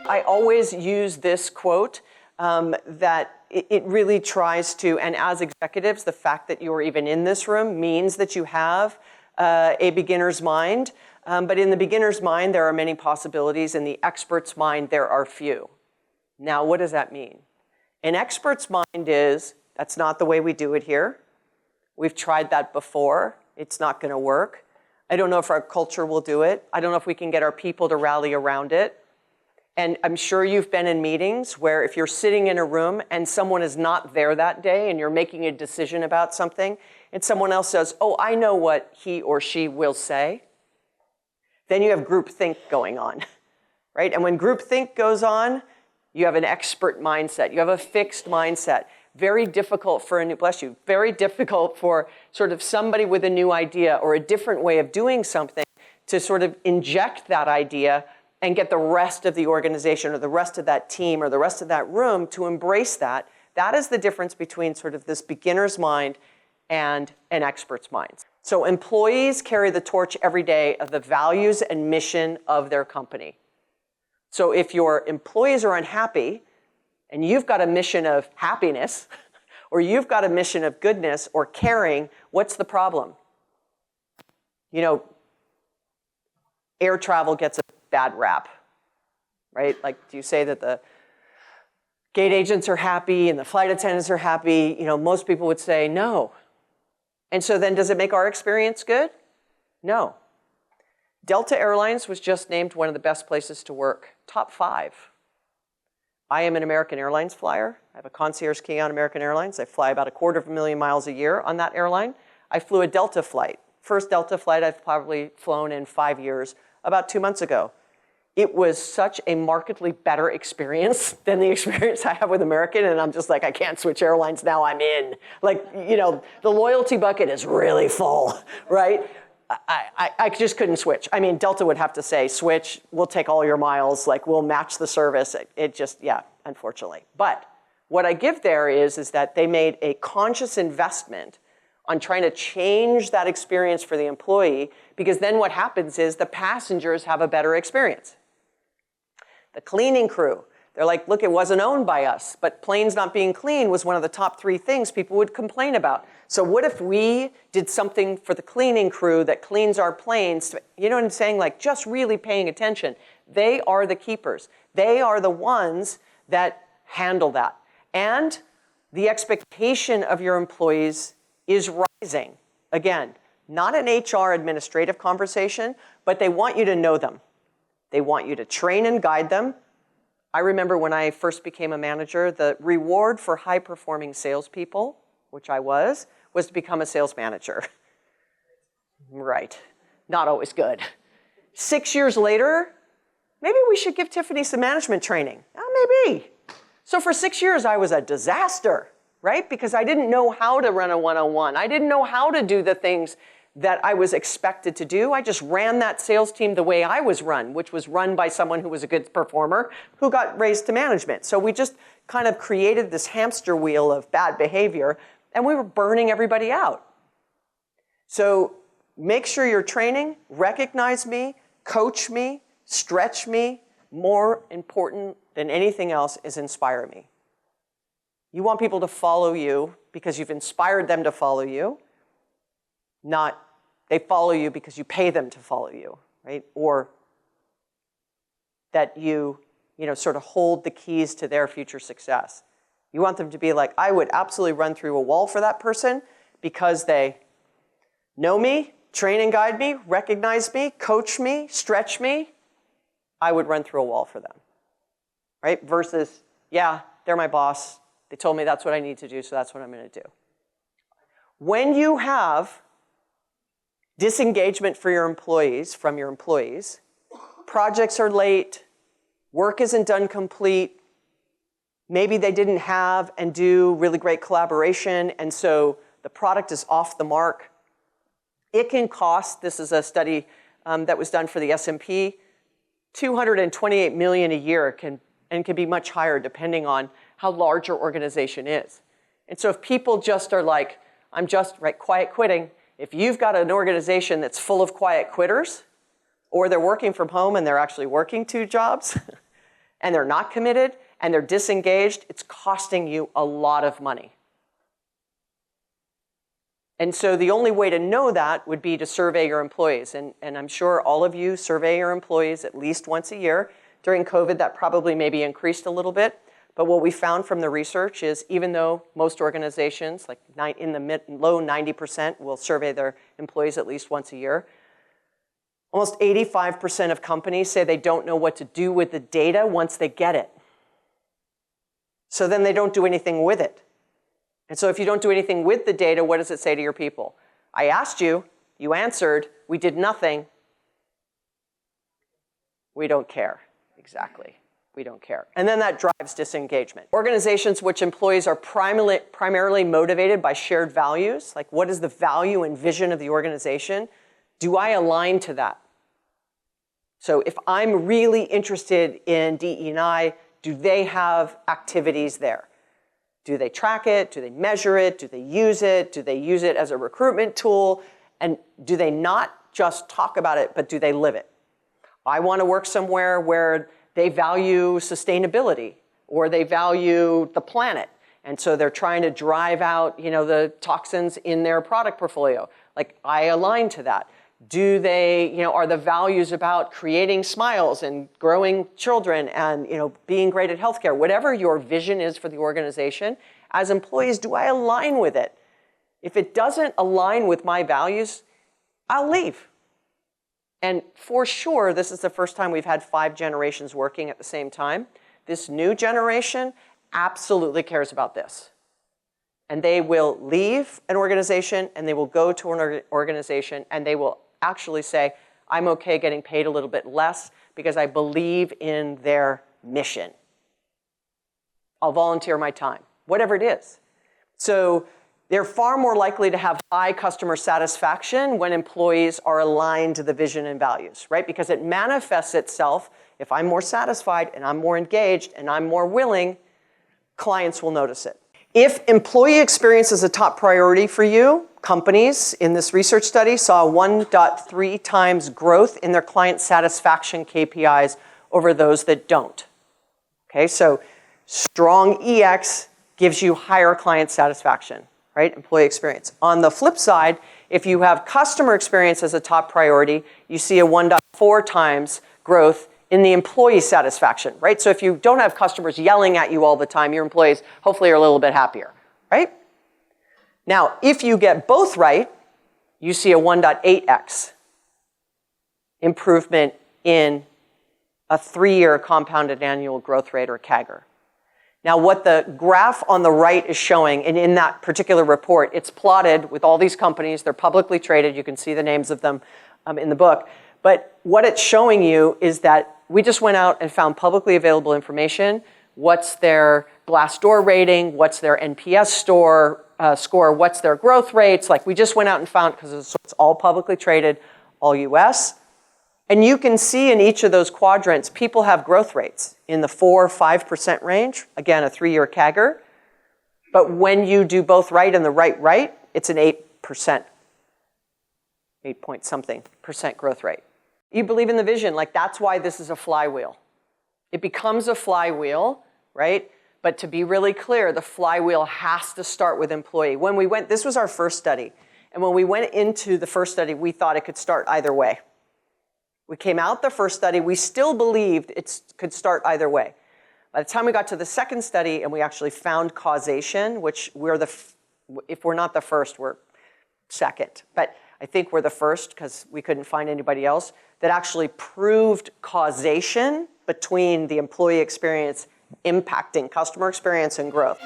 I always use this quote that it really tries to, and as executives, the fact that you're even in this room means that you have a beginner's mind. But in the beginner's mind, there are many possibilities. In the expert's mind, there are few. Now, what does that mean? An expert's mind is, that's not the way we do it here. We've tried that before. It's not going to work. I don't know if our culture will do it. I don't know if we can get our people to rally around it. And I'm sure you've been in meetings where if you're sitting in a room and someone is not there that day and you're making a decision about something and someone else says, oh, I know what he or she will say, then you have groupthink going on, right? And when groupthink goes on, you have an expert mindset. You have a fixed mindset. Very difficult for a new, bless you, very difficult for sort of somebody with a new idea or a different way of doing something to sort of inject that idea and get the rest of the organization or the rest of that team or the rest of that room to embrace that. That is the difference between sort of this beginner's mind and an expert's mind. So employees carry the torch every day of the values and mission of their company. So if your employees are unhappy and you've got a mission of happiness or you've got a mission of goodness or caring, what's the problem? You know, air travel gets a bad rap, right? Like, do you say that the gate agents are happy and the flight attendants are happy? You know, most people would say no. And so then does it make our experience good? No. Delta Airlines was just named one of the best places to work, top 5. I am an American Airlines flyer. I have a concierge key on American Airlines. I fly about 250,000 miles a year on that airline. I flew a Delta flight. First Delta flight I've probably flown in 5 years, about 2 months ago. It was such a markedly better experience than the experience I have with American, and I'm just like, I can't switch airlines now, I'm in. Like, you know, the loyalty bucket is really full, right? I just couldn't switch. I mean, Delta would have to say, switch, we'll take all your miles, like we'll match the service. It just, yeah, unfortunately. But what I give there is that they made a conscious investment on trying to change that experience for the employee, because then what happens is the passengers have a better experience. The cleaning crew, they're like, look, it wasn't owned by us, but planes not being clean was one of the top 3 things people would complain about. So what if we did something for the cleaning crew that cleans our planes? You know what I'm saying? Like, just really paying attention. They are the keepers. They are the ones that handle that. And the expectation of your employees is rising. Again, not an HR administrative conversation, but they want you to know them. They want you to train and guide them. I remember when I first became a manager, the reward for high-performing salespeople, which I was to become a sales manager. Right. Not always good. 6 years later, maybe we should give Tiffani some management training. Maybe. So for 6 years, I was a disaster, right? Because I didn't know how to run a one-on-one. I didn't know how to do the things that I was expected to do. I just ran that sales team the way I was run, which was run by someone who was a good performer who got raised to management. So we just kind of created this hamster wheel of bad behavior, and we were burning everybody out. So make sure you're training, recognize me, coach me, stretch me. More important than anything else is inspire me. You want people to follow you because you've inspired them to follow you, not they follow you because you pay them to follow you, right? Or that you sort of hold the keys to their future success. You want them to be like, I would absolutely run through a wall for that person because they know me, train and guide me, recognize me, coach me, stretch me. I would run through a wall for them, right? Versus, yeah, they're my boss. They told me that's what I need to do, so that's what I'm going to do. When you have disengagement from your employees, projects are late, work isn't done complete, maybe they didn't have and do really great collaboration, and so the product is off the mark. It can cost, this is a study that was done for the S&P, $228 million a year and can be much higher depending on how large your organization is. And so if people just are like, I'm just quiet quitting, if you've got an organization that's full of quiet quitters, or they're working from home and they're actually working 2 jobs, and they're not committed, and they're disengaged, it's costing you a lot of money. And so the only way to know that would be to survey your employees. And I'm sure all of you survey your employees at least once a year. During COVID, that probably maybe increased a little bit. But what we found from the research is even though most organizations, like in the low 90%, will survey their employees at least once a year, almost 85% of companies say they don't know what to do with the data once they get it. So then they don't do anything with it. And so if you don't do anything with the data, what does it say to your people? I asked you, you answered, we did nothing. We don't care. Exactly. We don't care. And then that drives disengagement. Organizations which employees are primarily motivated by shared values, like what is the value and vision of the organization? Do I align to that? So if I'm really interested in DE&I, do they have activities there? Do they track it? Do they measure it? Do they use it? Do they use it as a recruitment tool? And do they not just talk about it, but do they live it? I want to work somewhere where they value sustainability or they value the planet. And so they're trying to drive out, the toxins in their product portfolio. Like, I align to that. Do they, are the values about creating smiles and growing children and, being great at healthcare? Whatever your vision is for the organization, as employees, do I align with it? If it doesn't align with my values, I'll leave. And for sure, this is the first time we've had 5 generations working at the same time. This new generation absolutely cares about this. And they will leave an organization and they will go to an organization and they will actually say, I'm okay getting paid a little bit less because I believe in their mission. I'll volunteer my time, whatever it is. So they're far more likely to have high customer satisfaction when employees are aligned to the vision and values, right? Because it manifests itself. If I'm more satisfied and I'm more engaged and I'm more willing, clients will notice it. If employee experience is a top priority for you, companies in this research study saw 1.3 times growth in their client satisfaction KPIs over those that don't. Okay, so strong EX gives you higher client satisfaction, right? Employee experience. On the flip side, if you have customer experience as a top priority, you see a 1.4 times growth in the employee satisfaction, right? So if you don't have customers yelling at you all the time, your employees hopefully are a little bit happier, right? Now, if you get both right, you see a 1.8x improvement in a 3-year compounded annual growth rate, or CAGR. Now, what the graph on the right is showing, and in that particular report, it's plotted with all these companies. They're publicly traded. You can see the names of them in the book. But what it's showing you is that we just went out and found publicly available information. What's their Glassdoor rating? What's their NPS score? What's their growth rates? Like, we just went out and found, because it's all publicly traded, all US. And you can see in each of those quadrants, people have growth rates in the 4-5% range. Again, a 3-year CAGR. But when you do both right and the right, it's an 8%. 8-point-something% growth rate. You believe in the vision, like that's why this is a flywheel. It becomes a flywheel, right? But to be really clear, the flywheel has to start with employee. When we went, this was our first study. And when we went into the first study, we thought it could start either way. We came out the first study, we still believed it could start either way. By the time we got to the second study and we actually found causation, which if we're not the first, we're second. But I think we're the first because we couldn't find anybody else that actually proved causation between the employee experience impacting customer experience and growth.